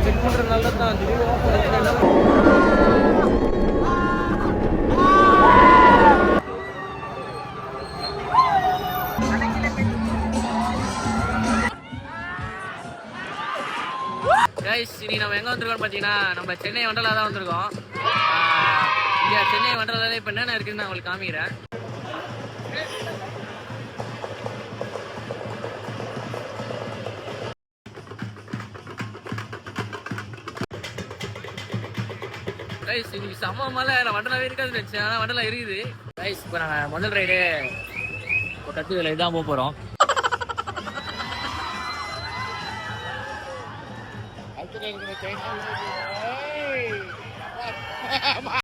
Check பண்ணுறதுனால தான் guys. இன்னைக்கு நம்ம எங்கே வந்திருக்கோம்னு பார்த்தீங்கன்னா நம்ம சென்னை வண்டலா தான் வந்திருக்கோம். இங்கே சென்னை வண்டலாவில் இப்போ என்னென்ன இருக்குதுன்னு நான் உங்களுக்கு காமிக்கிறேன். கைஸ் இன்னைக்கு செம்ம மலை. நான் வண்டலாவே இருக்காதுன்னு நினச்சேன், ஆனால் வண்டலா இருக்குது. கைஸ் இப்போ நாங்கள் முதல் ரைடு இப்போ கத்துதில் இதான் போக போகிறோம்.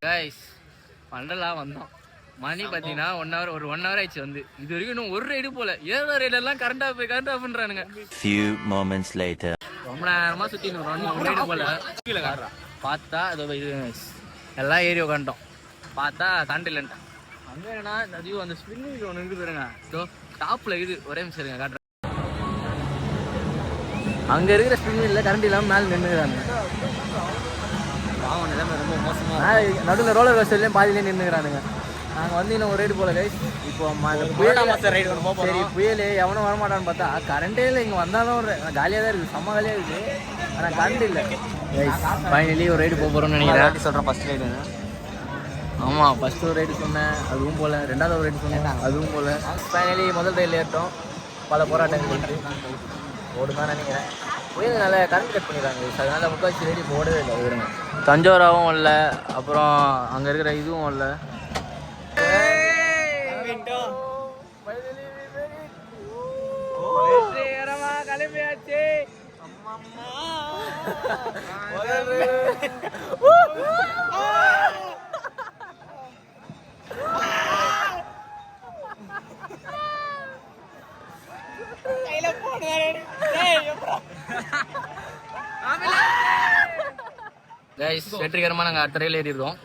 கைஸ் வண்டலா வந்தோம். மணி பார்த்தீங்கன்னா 1 hour ஒரு 1 hour ஆயிடுச்சு வந்து. இது வரைக்கும் இன்னும் ஒரு ரைடு போல. 7 ரைடெல்லாம் கரண்ட் ஆஃப் பண்ணுறானுங்க. Few moments later. ரொம்ப நேரமாக சுற்றி ரைடு போல. பார்த்தா அது இது எல்லாம் ஏறி உட்காந்துட்டோம். பார்த்தா கரண்ட் இல்லைன்ட்டான். அங்கே என்னன்னா அதையும் அந்த ஸ்பின் வீல் ஒன்று இருக்குது பாருங்க. ஸோ டாப்பில் இது ஒரே நிமிஷம் இருங்க காட்டுறேன். அங்கே இருக்கிற ஸ்பின் வீலில் கரண்ட் இல்லாமல் மேலே நின்றுக்கிறாங்க. பாவம் நிலைமை ரொம்ப மோசமாக. நடுவில் ரோலர் கோஸ்டர்லேயும் பாதியிலே நின்றுக்கிறானுங்க. நாங்கள் வந்து இன்னும் ஒரு ரைடு போல கைஸ். இப்போ ரைடு சரி புயல் எவனும் வரமாட்டான்னு பார்த்தா கரண்டே இல்லை. இங்கே வந்தாலும் ஒரு காலியாக தான் இருக்குது, செம்ம காலியாக இருக்குது. ஆனால் கரண்ட் இல்லை கைஸ். ஃபைனலி ஒரு ரைடு போக போகிறோம்னு நினைக்கிறேன். சொல்கிறேன் ஃபஸ்ட் ரைடு. ஆமாம் ஃபஸ்ட்டு ஒரு ரைடு சொன்னேன், அதுவும் போல். ரெண்டாவது ஒரு ரைடு சொன்னேன், அதுவும் போல். ஃபைனலி முதல் ரைடில் ஏற்றோம். பல போராட்டங்கள் பண்ணிட்டு ஓடுதான் நினைக்கிறேன். புயல்னால கரண்ட் கட் பண்ணிடுறாங்க. அதனால முக்கால்வாசி ரைடு இப்போ ஓடவே இல்லை. வருங்க தஞ்சாவூராகவும் இல்லை, அப்புறம் அங்கே இருக்கிற இதுவும் இல்லை. கிளம்பியாச்சு. கைஸ் வெற்றிகரமாக நாங்கள் அடுத்த ரயில் ஏறிடுவோம்.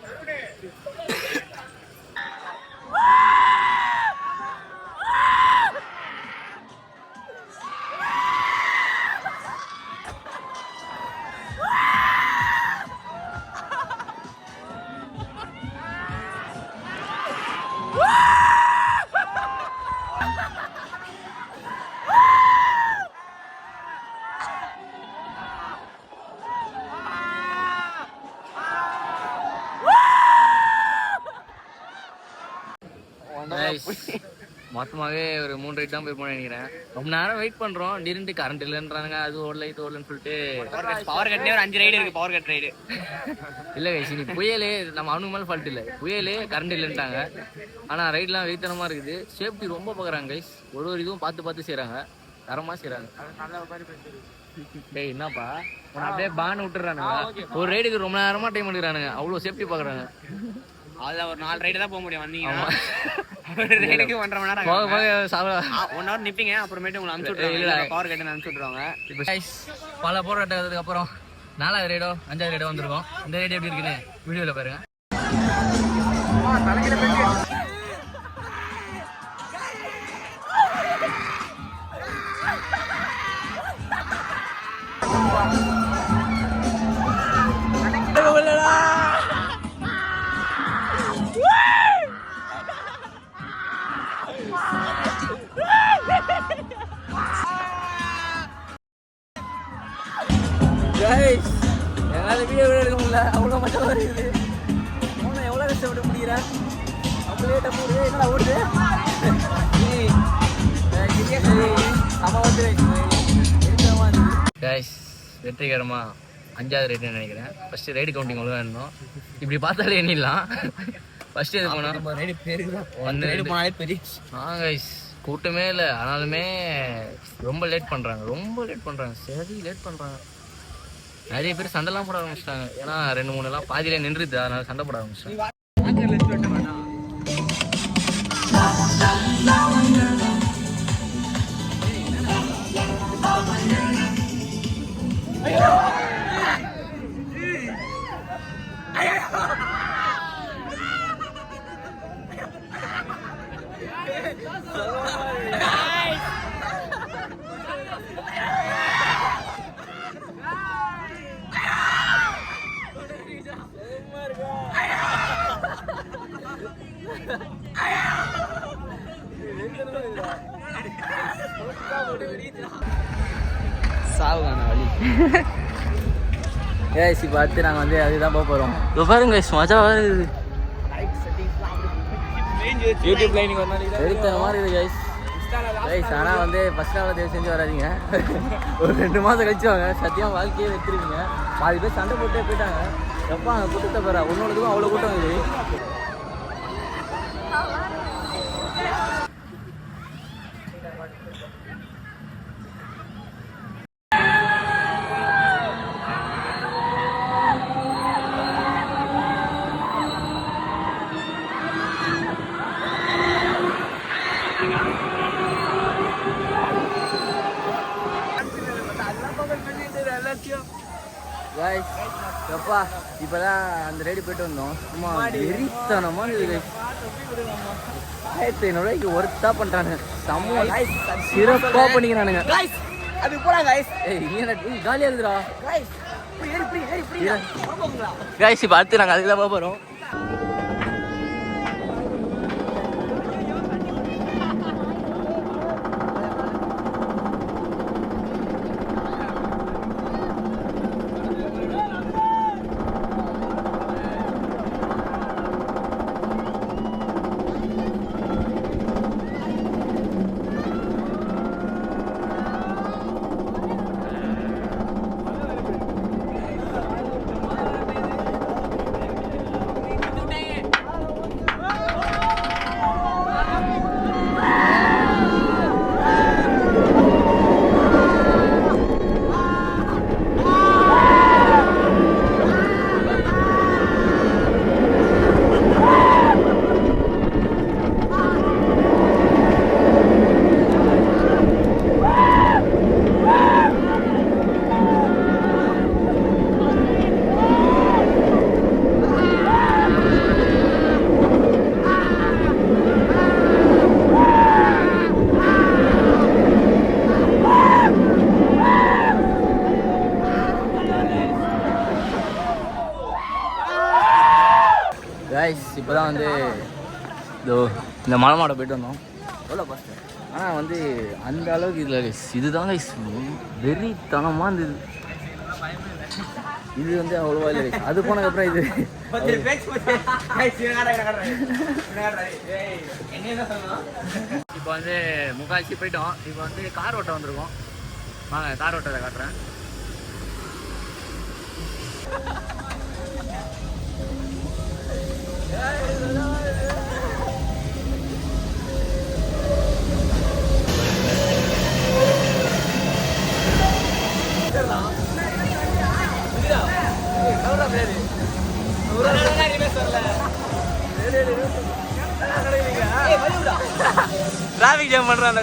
மொத்தமாகவே ஒரு 3 ரைட் தான் போய் போன நினைக்கிறேன். ரொம்ப நேரம் வெயிட் பண்ணுறோம். திடீர்னு கரண்ட் இல்லைன்றானுங்க. அது ஓடல இது ஓடலன்னு சொல்லிட்டு பவர் கட்லேயே ஒரு 5 ரைடு இருக்குது. பவர் கட் ரைடு இல்லை கைஸ். இன்னைக்கு புயலே நம்ம அவனுக்கு மேலே ஃபால்ட் இல்லை. புயலே கரண்ட் இல்லைன்ட்டாங்க. ஆனால் ரைட்லாம் வெயித்தனமாக இருக்குது. சேஃப்டி ரொம்ப பார்க்குறாங்க கைஸ். ஒரு இதுவும் பார்த்து செய்கிறாங்க. தரமாக செய்கிறாங்க. டேய் என்னப்பா அப்படியே பான் விட்டுறானுங்க. ஒரு ரைடுக்கு ரொம்ப நேரமாக டைம் எடுக்கிறானுங்க. அவ்வளோ சேஃப்டி பார்க்குறாங்க. அதில் ஒரு 4 ரைடு தான் போக முடியும். வந்தீங்கன்னா ஒரு ரைடுக்கு 1.5 மணி நேரம் போக 1 hour நிற்பீங்க. அப்புறமேட்டு உங்களை அனுப்பிச்சு விட்ருவாங்க. பவர் கட்டுன்னு அனுப்பிச்சு விட்ருவாங்க. இப்போ பல போராட்டத்துக்கு அப்புறம் 4வது ரைடோ 5வது ரைடோ வந்திருக்கோம். இந்த ரைடு எப்படி இருக்குன்னு வீடியோவில் பாருங்க. எங்களால் வீடியோ எடுக்க முடியல. அவ்வளோ மட்டும் வருது. அவனை எவ்வளோ கஷ்டப்பட்டு முடிக்கிறேன். அவ்வளோ போடுது. என்னடா ஓடுது கைஸ். வெற்றிகரமாக 5வது ரைடுன்னு நினைக்கிறேன். ஃபஸ்ட்டு ரைடு கவுண்டிங் ஒழுங்காக இருந்தோம். இப்படி பார்த்தாலே எண்ணிடலாம். ஃபஸ்ட்டு இது போனோம் ரைடு பேருக்கு பெரிய. கைஸ் கூட்டமே இல்லை. ஆனாலுமே ரொம்ப லேட் பண்ணுறாங்க. சரி லேட் பண்ணுறாங்க. நிறைய பேர் சண்டைலாம் போட ஆரம்பிச்சிட்டாங்க. ஏன்னா 2-3 பாதியில நின்றுது. அதனால சண்டை போட ஆரம்பிச்சிட்டாங்க. சாவுகான வழி. கைஸ் இப்போ அடுத்து நாங்கள் வந்து அதுதான் போக போகிறோம். இப்போ பாருங்க கைஸ் மஜாவாக இருக்குது. யூடியூப் லைனிங் வெறித்தனமாக இருக்குது கைஸ். கைஸ் ஆனால் வந்து ஃபஸ்ட் நாள் தயவு செஞ்சு வராதிங்க. ஒரு 2 மாதம் கழிச்சு வாங்க. சத்தியமாக வாழ்க்கையே வச்சிருக்கீங்க. பாதி பேர் சண்டை போட்டே போயிட்டாங்க. எப்போ அங்கே கூட்டத்தை போகிறா ஒன்னொன்றுக்கும் அவ்வளோ கூட்டம் இருக்குது. கைஸ் எப்பா இப்போதான் அந்த ரைடு போயிட்டு வந்தோம். சும்மா வெறித்தனமா இருக்குது. 1500 ஒர்த்தா பண்ணுறானுங்க. செம்ம சிறப்பாக பண்ணிக்கிறானுங்க. அது போலாம் கைஸ். காலியாக இருக்குதுடா கைஸ். இப்போ அடுத்து நாங்கள் அதுக்கு தான் போக போகிறோம். கைஸ் இப்போ தான் வந்து இதோ இந்த மலை மாடை போய்ட்டு வந்தோம். எவ்வளோ ஃபஸ்ட்டு ஆனால் வந்து அந்த அளவுக்கு இதில் கைஸ் இதுதான் கைஸ் வெறித்தனமாக இருந்தது. இது வந்து அவ்வளோவா இல்லை கைஸ். அது போனதுக்கப்புறம் இது இப்போ வந்து முக்கால்ச்சி போயிட்டோம். இப்போ வந்து கார் ஓட்ட வந்திருக்கோம். வாங்க கார் ஓட்டத்தை காட்டுறேன். டிராஃபிக் ஜாம் பண்றான்.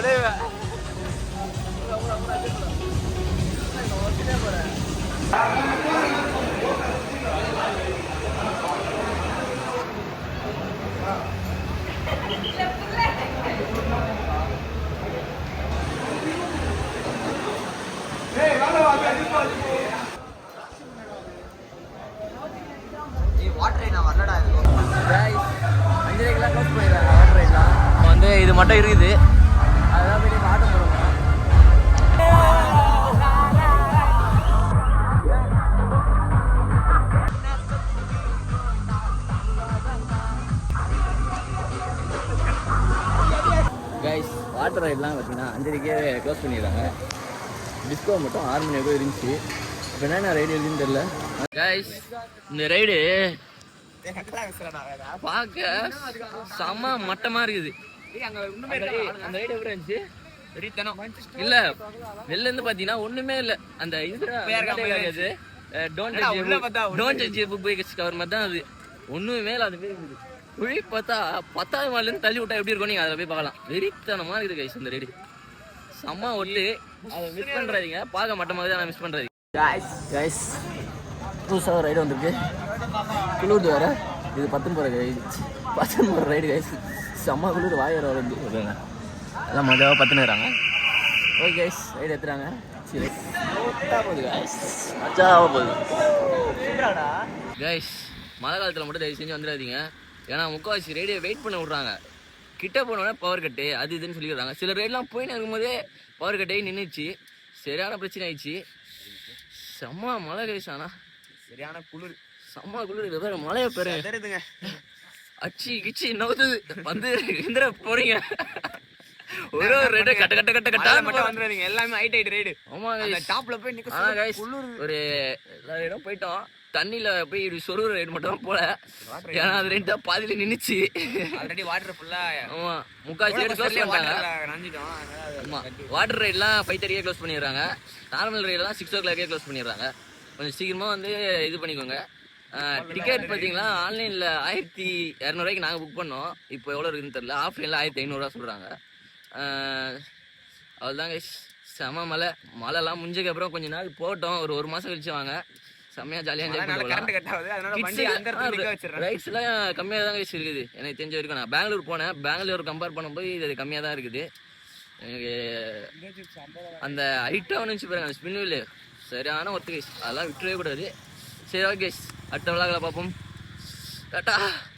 வந்து இது மட்டும் இருக்குது. அதான் போய் ஆட்ட போகிறோம். கைஸ் வாட்டர் ரைட்லாம் பார்த்தீங்கன்னா 5:30க்கே க்ளோஸ் பண்ணிடுறாங்க. டிஸ்கோ மட்டும் 6 மணி வரைக்கும் இருந்துச்சு. இப்போ என்ன ரைடு இருக்குன்னு தெரியல. கைஸ் இந்த ரைடு பார்க்க செம மட்டமாக இருக்குது. அந்த ரைடு எப்படி இருந்துச்சு? இல்ல வெளில இருந்து பாத்தீங்கன்னா ஒண்ணுமே இல்ல. அந்த இது don't judge book by its cover மாதிரி தான் அது. ஒண்ணுமே இல்ல. அது குழி பார்த்தா 10வது மாடில இருந்து தள்ளி விட்டா எப்படி இருக்கும் நீங்க அதில் போய் பார்க்கலாம். வெறித்தனமா இருக்குது கைஸ் இந்த ரைடு. செம்ம ஒட்டு. அதை மிஸ் பண்றாதீங்க. பார்க்க மட்டமாக தான் மிஸ் பண்றாதீங்க. கைஸ் புதுசாக ரைடு வந்திருக்கு. குளிர்து வேற. இது 19 ரைடு. 19 ride guys. செம்ம குளிர். வாயர் வந்து எல்லாம் மஜாவாக பத்துனுறாங்க. ஓகே கைஸ் ரைடு எடுத்துறாங்க. சரி போகுது கைஸ். மஜாவாக போகுது கைஸ். மழை காலத்தில் மட்டும் தயவு செஞ்சு வந்துடாதீங்க. ஏன்னா முக்கால்வாசி ரைடியை வெயிட் பண்ண விட்றாங்க. கிட்ட போனோடனே பவர் கட்டு அது இதுன்னு சொல்லிடுறாங்க. சில ரைடெலாம் போயின்னு இருக்கும்போதே பவர் கட்டே நின்றுச்சு. சரியான பிரச்சனை ஆயிடுச்சு. செம்ம மழை கைஸ். ஆனால் சரியான குளிர், செம்ம குளிர். இது வேறு மழையை பெரு தெரியுதுங்க. அச்சி கிச்சி நவுது வந்து இருந்துட போறீங்க. ஒரு ரெண்டு கட்ட கட்ட கட்ட கட்ட மட்டும் வந்துடுறீங்க. எல்லாமே ஹைட் ரைடு. ஆமா அந்த டாப்ல போய் ஒரு எல்லா இடம் போயிட்டோம். தண்ணியில போய் இப்படி சொருகிற ரைடு மட்டும் தான் போல. ஏன்னா அது ரெண்டு தான் பாதியில நின்னுச்சு. ஆல்ரெடி வாட்டர் ஃபுல்லா. ஆமா முக்காசி ரைடு க்ளோஸ் பண்ணிட்டாங்க. நனைஞ்சிட்டோம். ஆமா வாட்டர் ரைட்லாம் 5:30 க்ளோஸ் பண்ணிடுறாங்க. நார்மல் ரைடெல்லாம் 6 o'clock க்ளோஸ் பண்ணிடுறாங்க. கொஞ்சம் சீக்கிரமா வந்து இது பண்ணிக்கோங்க. டிக்கெட் பார்த்தீங்களா ஆன்லைனில் 1200 நாங்கள் புக் பண்ணோம். இப்போ எவ்வளோ இருக்குதுன்னு தெரியல. ஆஃப்லைனில் 1500 சொல்கிறாங்க. அவ்வளோதாங்க செம மழைலாம் முடிஞ்சதுக்கு அப்புறம் கொஞ்ச நாள் போட்டோம். ஒரு மாதம் கழிச்சு வாங்க. செம்மையாக ஜாலியாக என்ஜாய் பண்ணலாம். ரைட்ஸ்லாம் கம்மியாக தான் இருக்குது எனக்கு தெரிஞ்ச வரைக்கும். நான் பெங்களூர் போனேன். பெங்களூர் கம்பேர் பண்ணும்போது இது கம்மியாக தான் இருக்குது. எனக்கு அந்த ஹைட்டாக வந்துச்சு பாருங்க, அந்த ஸ்பின் வீல் சரியான ஒர்த்து கைஸ். அதெல்லாம் விட்டுறவே கூடாது. சரி ஓகே, அடுத்த விழாக்களை பார்ப்போம். டாட்டா.